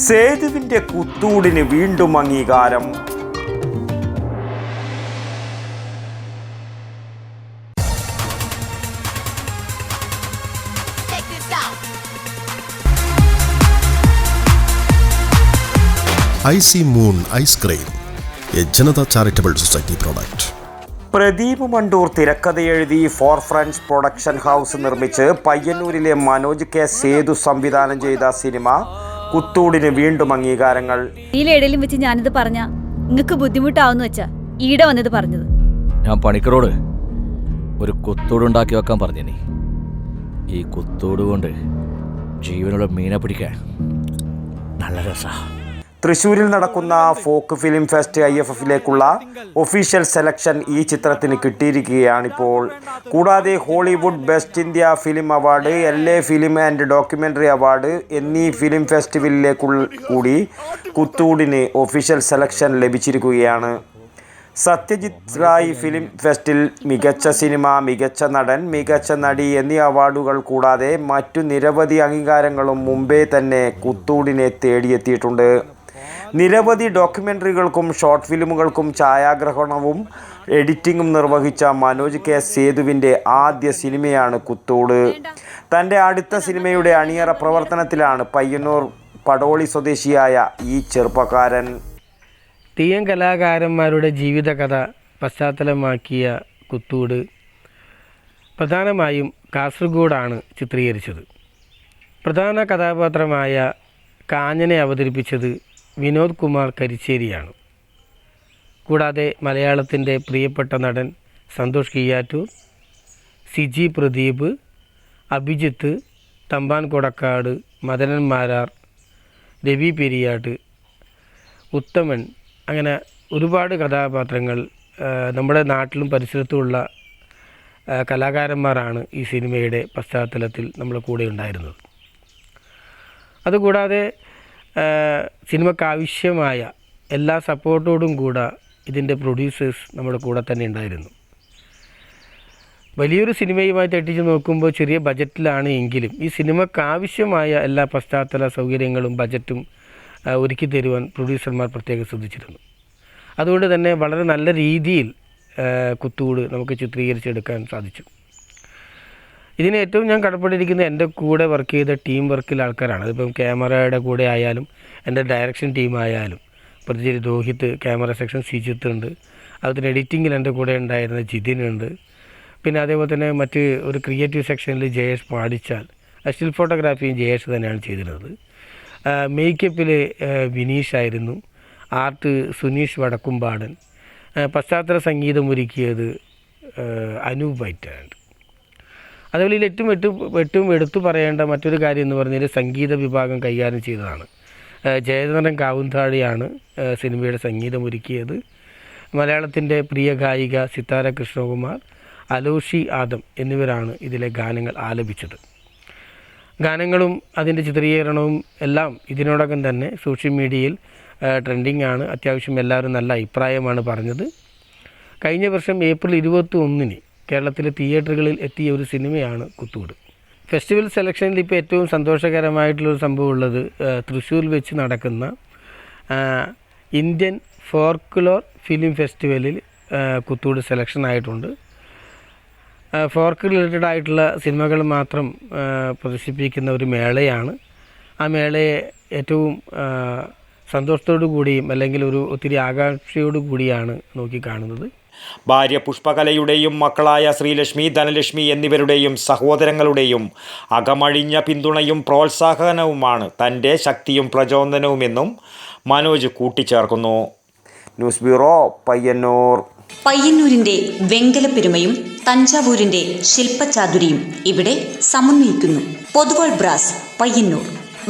സേതുവിൻ്റെ കുത്തൂടിന് വീണ്ടും അംഗീകാരം. Icy moon ice cream, a Janata charitable society product. Pradeep Mandoor തിരക്കഥയെഴുതി ഫോർ ഫ്രണ്ട്സ് പ്രൊഡക്ഷൻ ഹൗസ് നിർമ്മിച്ച് പയ്യന്നൂരിലെ മനോജ് കെ സേതു സംവിധാനം ചെയ്ത സിനിമ കുത്തൂടിന് വീണ്ടും അംഗീകാരങ്ങൾ. ഇതിലിടയിലും വെച്ച് ഞാനിത് പറഞ്ഞ നിങ്ങൾക്ക് ബുദ്ധിമുട്ടാവുന്ന വെച്ചാ ഈടെ വന്നത് പറഞ്ഞത്. ഞാൻ പണിക്കരോട് ഒരു കുത്തൂടുണ്ടാക്കി വെക്കാൻ പറഞ്ഞേ. ഈ കുത്തൂട് കൊണ്ട് ജീവനുള്ള മീനെ പിടിക്കാൻ നല്ല രസാ. തൃശ്ശൂരിൽ നടക്കുന്ന ഫോക്ക് ഫിലിം ഫെസ്റ്റ് IFFലേക്കുള്ള ഒഫീഷ്യൽ സെലക്ഷൻ ഈ ചിത്രത്തിന് കിട്ടിയിരിക്കുകയാണിപ്പോൾ. കൂടാതെ Hollywood best India film award, LA film and documentary award എന്നീ ഫിലിം ഫെസ്റ്റിവലിലേക്ക് കൂടി കുത്തൂടിന് ഒഫീഷ്യൽ സെലക്ഷൻ ലഭിച്ചിരിക്കുകയാണ്. സത്യജിത് റായ് ഫിലിം ഫെസ്റ്റിൽ മികച്ച സിനിമ, മികച്ച നടൻ, മികച്ച നടി എന്നീ അവാർഡുകൾ കൂടാതെ മറ്റു നിരവധി അംഗീകാരങ്ങളും മുമ്പേ തന്നെ കുത്തൂടിനെ തേടിയെത്തിയിട്ടുണ്ട്. നിരവധി ഡോക്യുമെൻ്ററികൾക്കും ഷോർട്ട് ഫിലിമുകൾക്കും ഛായാഗ്രഹണവും എഡിറ്റിങ്ങും നിർവഹിച്ച മനോജ് കെ സേതുവിൻ്റെ ആദ്യ സിനിമയാണ് കുത്തൂട്. തൻ്റെ അടുത്ത സിനിമയുടെ അണിയറ പ്രവർത്തനത്തിലാണ് പയ്യന്നൂർ പടോളി സ്വദേശിയായ ഈ ചെറുപ്പക്കാരൻ. തെയ്യം കലാകാരന്മാരുടെ ജീവിതകഥ പശ്ചാത്തലമാക്കിയ കുത്തൂട് പ്രധാനമായും കാസർഗോഡാണ് ചിത്രീകരിച്ചത്. പ്രധാന കഥാപാത്രമായ കാഞ്ഞനെ അവതരിപ്പിച്ചത് വിനോദ് കുമാർ കരിച്ചേരിയാണ്. കൂടാതെ മലയാളത്തിൻ്റെ പ്രിയപ്പെട്ട നടൻ സന്തോഷ് കിയ്യാറ്റൂർ, സിജി പ്രദീപ്, അഭിജിത്ത്, തമ്പാൻ കൊടക്കാട്, മദനൻ മാരാർ, രവി പെരിയാട്ട്, ഉത്തമൻ, അങ്ങനെ ഒരുപാട് കഥാപാത്രങ്ങൾ നമ്മുടെ നാട്ടിലും പരിസരത്തുമുള്ള കലാകാരന്മാരാണ് ഈ സിനിമയുടെ പശ്ചാത്തലത്തിൽ നമ്മുടെ കൂടെ ഉണ്ടായിരുന്നത്. അതുകൂടാതെ സിനിമക്കാവശ്യമായ എല്ലാ സപ്പോർട്ടോടും കൂടെ ഇതിൻ്റെ പ്രൊഡ്യൂസേഴ്സ് നമ്മുടെ കൂടെ തന്നെ ഉണ്ടായിരുന്നു. വലിയൊരു സിനിമയുമായി തെറ്റിച്ച് നോക്കുമ്പോൾ ചെറിയ ബജറ്റിലാണ് എങ്കിലും ഈ സിനിമക്കാവശ്യമായ എല്ലാ പശ്ചാത്തല സൗകര്യങ്ങളും ബജറ്റും ഒരുക്കി തരുവാൻ പ്രൊഡ്യൂസർമാർ പ്രത്യേകം ശ്രദ്ധിച്ചിരുന്നു. അതുകൊണ്ട് തന്നെ വളരെ നല്ല രീതിയിൽ കുത്തൂട് നമുക്ക് ചിത്രീകരിച്ചെടുക്കാൻ സാധിച്ചു. ഇതിന് ഏറ്റവും ഞാൻ കടപ്പെട്ടിരിക്കുന്ന എൻ്റെ കൂടെ വർക്ക് ചെയ്ത ടീം വർക്കിൽ ആൾക്കാരാണ്. അതിപ്പം ക്യാമറയുടെ കൂടെ ആയാലും എൻ്റെ ഡയറക്ഷൻ ടീമായാലും പ്രത്യേകിച്ച് രോഹിത്, ക്യാമറ സെക്ഷൻ സിജിത്ത് ഉണ്ട്, അതുപോലെ എഡിറ്റിങ്ങിൽ എൻ്റെ കൂടെ ഉണ്ടായിരുന്ന ജിതിനുണ്ട്, പിന്നെ അതേപോലെ തന്നെ മറ്റ് ഒരു ക്രിയേറ്റീവ് സെക്ഷനിൽ ജയേഷ് പാടിച്ചാൽ, സ്റ്റിൽ ഫോട്ടോഗ്രാഫിയും ജയേഷ് തന്നെയാണ് ചെയ്തിരുന്നത്. മേക്കപ്പിൽ വിനീഷ് ആയിരുന്നു, ആർട്ട് സുനീഷ് വടക്കുംപാടൻ, പശ്ചാത്തല സംഗീതം ഒരുക്കിയത് അനൂപ് വൈറ്റാണ്ട്. അതുപോലെ ഇതിൽ ഏറ്റവും എടുത്തു പറയേണ്ട മറ്റൊരു കാര്യം എന്ന് പറഞ്ഞാൽ സംഗീത വിഭാഗം കൈകാര്യം ചെയ്തതാണ്. ജയചന്ദ്രൻ കാവുന്താഴിയാണ് സിനിമയുടെ സംഗീതം ഒരുക്കിയത്. മലയാളത്തിൻ്റെ പ്രിയ ഗായിക സിത്താര കൃഷ്ണകുമാർ, അലോഷി ആദം എന്നിവരാണ് ഇതിലെ ഗാനങ്ങൾ ആലപിച്ചത്. ഗാനങ്ങളും അതിൻ്റെ ചിത്രീകരണവും എല്ലാം ഇതിനോടകം തന്നെ സോഷ്യൽ മീഡിയയിൽ ട്രെൻഡിങ് ആണ്. അത്യാവശ്യം എല്ലാവരും നല്ല അഭിപ്രായമാണ് പറഞ്ഞത്. കഴിഞ്ഞ വർഷം ഏപ്രിൽ 21 കേരളത്തിലെ തിയേറ്ററുകളിൽ എത്തിയ ഒരു സിനിമയാണ് കുത്തൂട്. ഫെസ്റ്റിവൽ സെലക്ഷനിൽ ഇപ്പോൾ ഏറ്റവും സന്തോഷകരമായിട്ടുള്ളൊരു സംഭവം ഉള്ളത് തൃശ്ശൂരിൽ വെച്ച് നടക്കുന്ന ഇന്ത്യൻ ഫോർക്ലോർ ഫിലിം ഫെസ്റ്റിവലിൽ കുത്തൂട് സെലക്ഷൻ ആയിട്ടുണ്ട്. ഫോർക്ക് റിലേറ്റഡ് ആയിട്ടുള്ള സിനിമകൾ മാത്രം പ്രദർശിപ്പിക്കുന്ന ഒരു മേളയാണ്. ആ മേളയെ ഏറ്റവും സന്തോഷത്തോടു കൂടിയും അല്ലെങ്കിൽ ഒത്തിരി ആകാംക്ഷയോടു കൂടിയാണ് നോക്കിക്കാണുന്നത്. ഭാര്യ പുഷ്പകലയുടെയും മക്കളായ ശ്രീലക്ഷ്മി, ധനലക്ഷ്മി എന്നിവരുടെയും സഹോദരങ്ങളുടെയും അകമഴിഞ്ഞ പിന്തുണയും പ്രോത്സാഹനവുമാണ് തൻ്റെ ശക്തിയും പ്രചോദനവുമെന്നും മനോജ് കൂട്ടിച്ചേർക്കുന്നു. News bureau, Payyanur. പയ്യന്നൂരിൻ്റെ വെങ്കലപ്പെരുമയും തഞ്ചാവൂരിൻ്റെ ശില്പചാതുരിയും ഇവിടെ സമന്വയിക്കുന്നു. പൊതുവാൾ ബ്രാസ്, പയ്യന്നൂർ.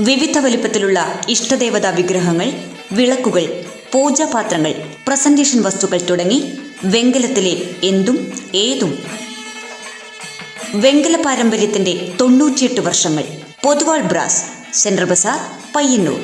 വിവിധ വലുപ്പത്തിലുള്ള ഇഷ്ടദേവതാ വിഗ്രഹങ്ങൾ, വിളക്കുകൾ, പൂജാപാത്രങ്ങൾ, പ്രസന്റേഷൻ വസ്തുക്കൾ തുടങ്ങി വെങ്കലത്തിലെ എന്തും ഏതും. വെങ്കല പാരമ്പര്യത്തിൻ്റെ 98 വർഷങ്ങൾ. Poduval brass, central Bazar, Payyanur.